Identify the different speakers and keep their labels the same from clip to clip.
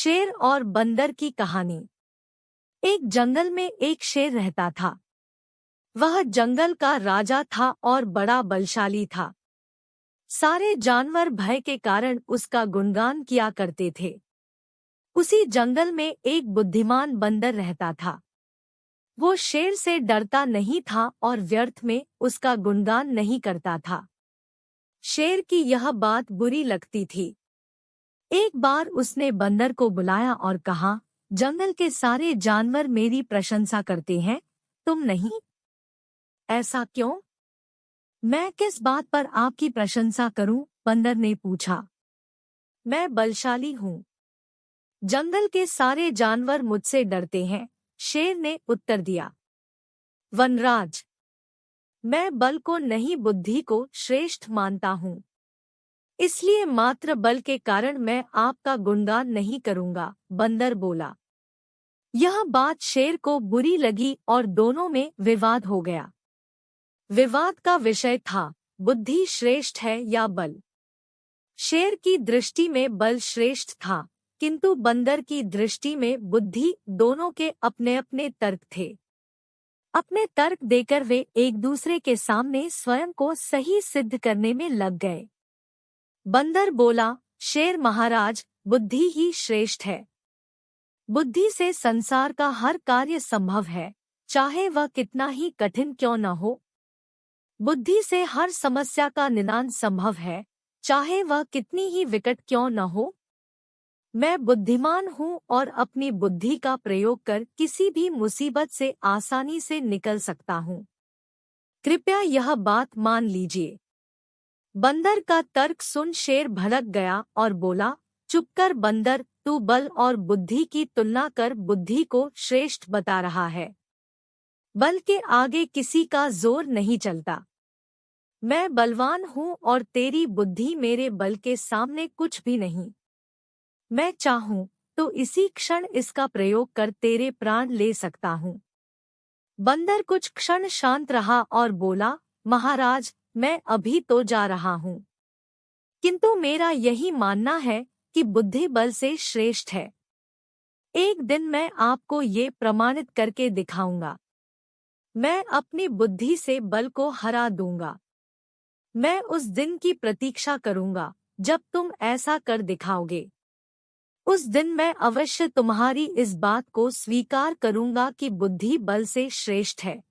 Speaker 1: शेर और बंदर की कहानी। एक जंगल में एक शेर रहता था। वह जंगल का राजा था और बड़ा बलशाली था। सारे जानवर भय के कारण उसका गुणगान किया करते थे। उसी जंगल में एक बुद्धिमान बंदर रहता था। वो शेर से डरता नहीं था और व्यर्थ में उसका गुणगान नहीं करता था। शेर की यह बात बुरी लगती थी। एक बार उसने बंदर को बुलाया और कहा, जंगल के सारे जानवर मेरी प्रशंसा करते हैं, तुम नहीं? ऐसा क्यों? मैं किस बात पर आपकी प्रशंसा करूं? बंदर ने पूछा। मैं बलशाली हूं। जंगल के सारे जानवर मुझसे डरते हैं, शेर ने उत्तर दिया। वनराज, मैं बल को नहीं बुद्धि को श्रेष्ठ मानता हूं। इसलिए मात्र बल के कारण मैं आपका गुणगान नहीं करूंगा, बंदर बोला। यह बात शेर को बुरी लगी और दोनों में विवाद हो गया। विवाद का विषय था, बुद्धि श्रेष्ठ है या बल। शेर की दृष्टि में बल श्रेष्ठ था, किंतु बंदर की दृष्टि में बुद्धि। दोनों के अपने अपने तर्क थे। अपने तर्क देकर वे एक दूसरे के सामने स्वयं को सही सिद्ध करने में लग गए। बंदर बोला, शेर महाराज, बुद्धि ही श्रेष्ठ है। बुद्धि से संसार का हर कार्य संभव है, चाहे वह कितना ही कठिन क्यों न हो। बुद्धि से हर समस्या का निदान संभव है, चाहे वह कितनी ही विकट क्यों न हो। मैं बुद्धिमान हूँ और अपनी बुद्धि का प्रयोग कर किसी भी मुसीबत से आसानी से निकल सकता हूँ। कृपया यह बात मान लीजिए। बंदर का तर्क सुन शेर भड़क गया और बोला, चुप कर बंदर, तू बल और बुद्धि की तुलना कर बुद्धि को श्रेष्ठ बता रहा है। बल के आगे किसी का जोर नहीं चलता। मैं बलवान हूँ और तेरी बुद्धि मेरे बल के सामने कुछ भी नहीं। मैं चाहूँ तो इसी क्षण इसका प्रयोग कर तेरे प्राण ले सकता हूँ। बंदर कुछ क्षण शांत रहा और बोला, महाराज, मैं अभी तो जा रहा हूँ, किंतु मेरा यही मानना है कि बुद्धि बल से श्रेष्ठ है। एक दिन मैं आपको ये प्रमाणित करके दिखाऊंगा। मैं अपनी बुद्धि से बल को हरा दूंगा। मैं उस दिन की प्रतीक्षा करूंगा जब तुम ऐसा कर दिखाओगे। उस दिन मैं अवश्य तुम्हारी इस बात को स्वीकार करूंगा कि बुद्धि बल से श्रेष्ठ है।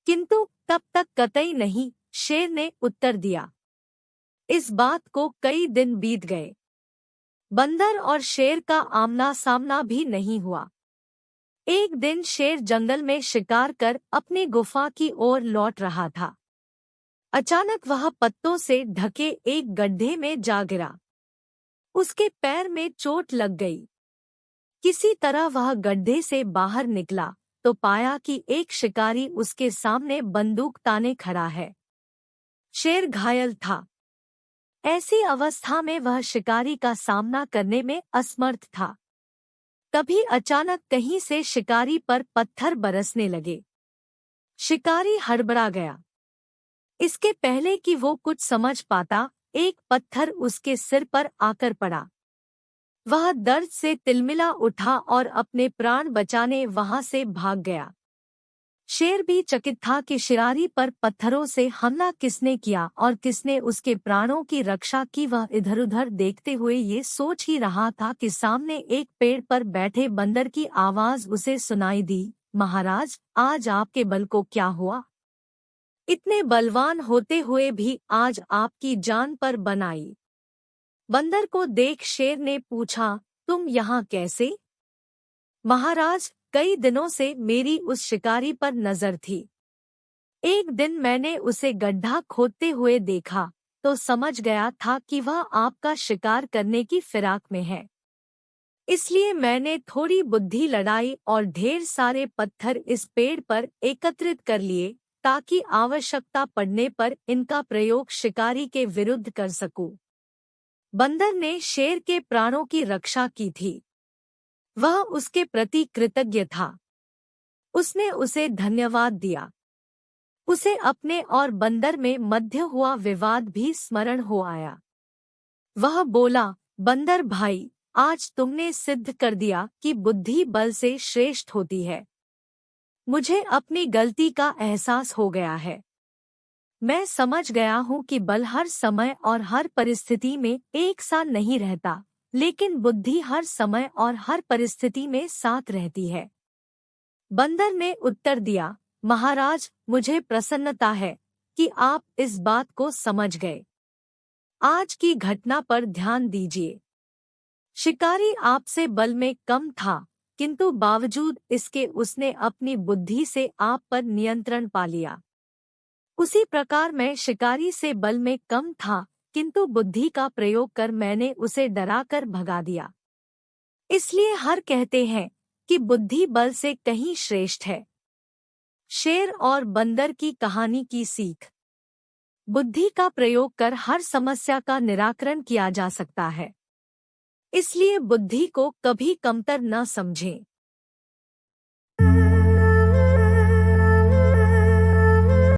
Speaker 1: किंतु तब तक कतई नहीं, शेर ने उत्तर दिया। इस बात को कई दिन बीत गए। बंदर और शेर का आमना सामना भी नहीं हुआ। एक दिन शेर जंगल में शिकार कर अपनी गुफा की ओर लौट रहा था। अचानक वह पत्तों से ढके एक गड्ढे में जा गिरा। उसके पैर में चोट लग गई। किसी तरह वह गड्ढे से बाहर निकला तो पाया कि एक शिकारी उसके सामने बंदूक ताने खड़ा है। शेर घायल था। ऐसी अवस्था में वह शिकारी का सामना करने में असमर्थ था। तभी अचानक कहीं से शिकारी पर पत्थर बरसने लगे। शिकारी हड़बड़ा गया। इसके पहले कि वो कुछ समझ पाता, एक पत्थर उसके सिर पर आकर पड़ा। वह दर्द से तिलमिला उठा और अपने प्राण बचाने वहां से भाग गया। शेर भी चकित था कि शिकारी पर पत्थरों से हमला किसने किया और किसने उसके प्राणों की रक्षा की। वह इधर-उधर देखते हुए ये सोच ही रहा था कि सामने एक पेड़ पर बैठे बंदर की आवाज उसे सुनाई दी, महाराज, आज आपके बल को क्या हुआ? इतने बलवान होते हुए भी आज आपकी जान पर बन आई। बंदर को देख शेर ने पूछा, तुम यहाँ कैसे? महाराज, कई दिनों से मेरी उस शिकारी पर नजर थी। एक दिन मैंने उसे गड्ढा खोदते हुए देखा तो समझ गया था कि वह आपका शिकार करने की फिराक में है। इसलिए मैंने थोड़ी बुद्धि लड़ाई और ढेर सारे पत्थर इस पेड़ पर एकत्रित कर लिए ताकि आवश्यकता पड़ने पर इनका प्रयोग शिकारी के विरुद्ध कर सकूं। बंदर ने शेर के प्राणों की रक्षा की थी। वह उसके प्रति कृतज्ञ था। उसने उसे धन्यवाद दिया। उसे अपने और बंदर में मध्य हुआ विवाद भी स्मरण हो आया। वह बोला, बंदर भाई, आज तुमने सिद्ध कर दिया कि बुद्धि बल से श्रेष्ठ होती है। मुझे अपनी गलती का एहसास हो गया है। मैं समझ गया हूँ कि बल हर समय और हर परिस्थिति में एक सा नहीं रहता, लेकिन बुद्धि हर समय और हर परिस्थिति में साथ रहती है। बंदर ने उत्तर दिया, महाराज, मुझे प्रसन्नता है कि आप इस बात को समझ गए। आज की घटना पर ध्यान दीजिए। शिकारी आपसे बल में कम था, किंतु बावजूद इसके उसने अपनी बुद्धि से आप पर नियंत्रण पा लिया। उसी प्रकार मैं शिकारी से बल में कम था, किंतु बुद्धि का प्रयोग कर मैंने उसे डराकर भगा दिया। इसलिए हर कहते हैं कि बुद्धि बल से कहीं श्रेष्ठ है। शेर और बंदर की कहानी की सीख। बुद्धि का प्रयोग कर हर समस्या का निराकरण किया जा सकता है। इसलिए बुद्धि को कभी कमतर न समझें।